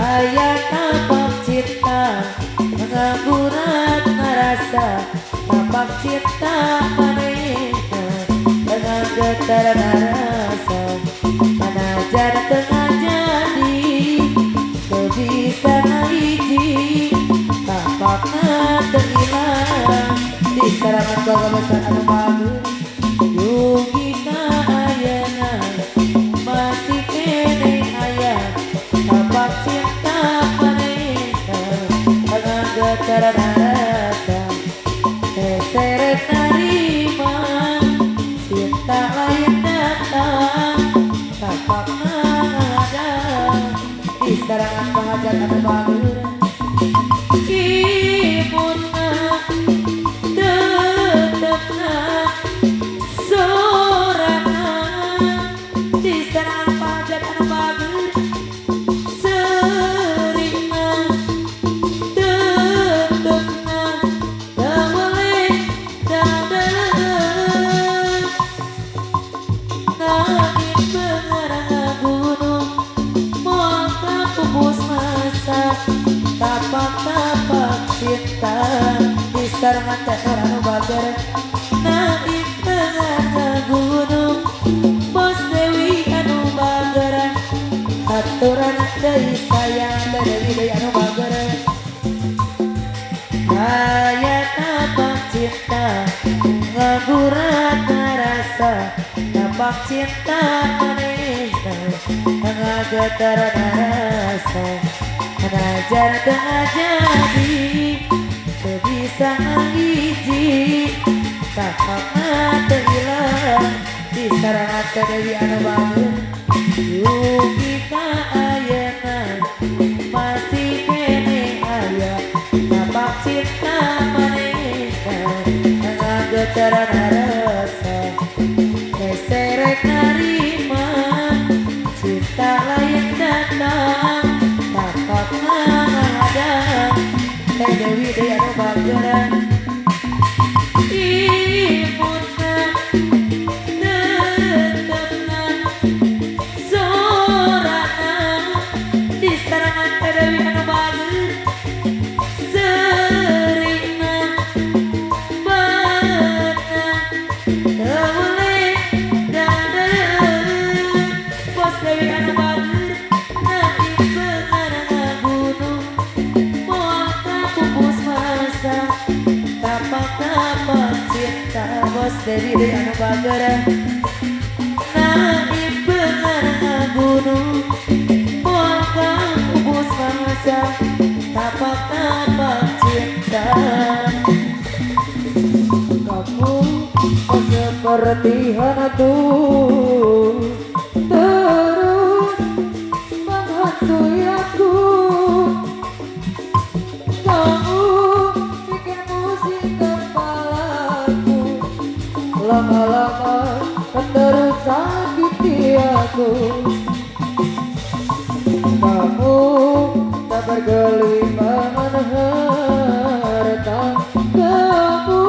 Ayat tapak cinta mengagurat ngerasa tapak cinta manehna dengan getaran rasa manajan tengah jadi bisa hiji tapakna tenghilang di sarangan bagasan anu bagus yugina ayana masih kene aya tapak cinta manehna dengan getaran rasa seret narima cinta lain datang tapakna ada di sarangan pengajar anu bagus imutna tetepna sorangan di sarangan pengajar anu bagus serina tetepna tawaleh dadan nangis pengarang gunung moal kapupus masa tapak-tapak cinta di sarangan teh anu bager naik pengarang gunung bos Dewi anu bager aturan deui sayang Dewi deui anu bager aya tapak cinta ngagurat rasa tapak cinta manehna ngagetaran rasa manajan tengah jadi bisa hiji tapakna tenghilang di sarangan teh Dewi anu bager yugina ayeuna masih kene aya tapak cinta manehna ngagetaran rasa serek narima cinta lain datang tapakna ada teh Dewi deui anu bageran imutna tetepna sorangan di sarangan teh Dewi anu bager serina batna tawaleh dadan bos Dewi anu bager naik pengarang gunung moal kapupus masa tapak-tapak cinta bos Dewi deui anu bager naik pengarang gunung moal kapupus masa tapak-tapak cinta kamu seperti hantu terus menghantui aku kamu bikin musik kepalaku lama-lama terus sakiti aku kamu tak bergelimangan harta kamu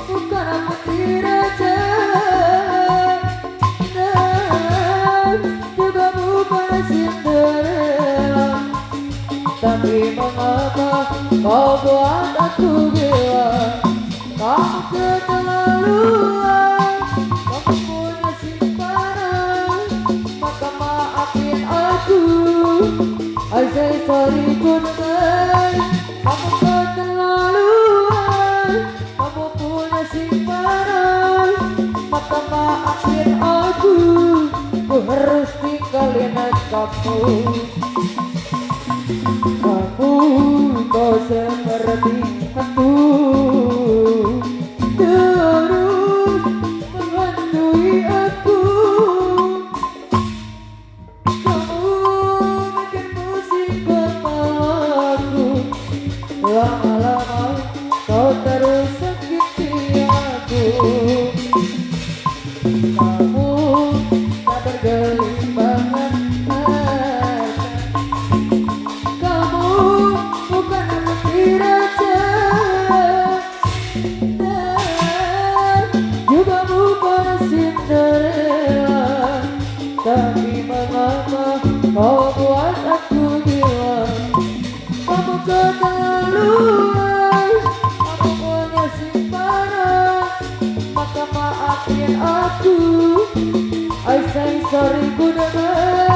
bukan putri raja dan juga bukan Cinderella tapi mengapa kau buat aku gila kamu keterlaluan kamu punya simpanan maka maafin aku I say sorry goodbye kamu keterlaluan kamu punya simpanan maka maafin aku harus tinggalin kamu kamu kau seperti hantu terus menghantui aku kamu bikin musik kepalaku lama-lama kau terus sakiti aku kamu tak bergelimpangan kamu bukan putri raja keterlaluan, aku punya simpanan, maka maafin aku. I say sorry, good night.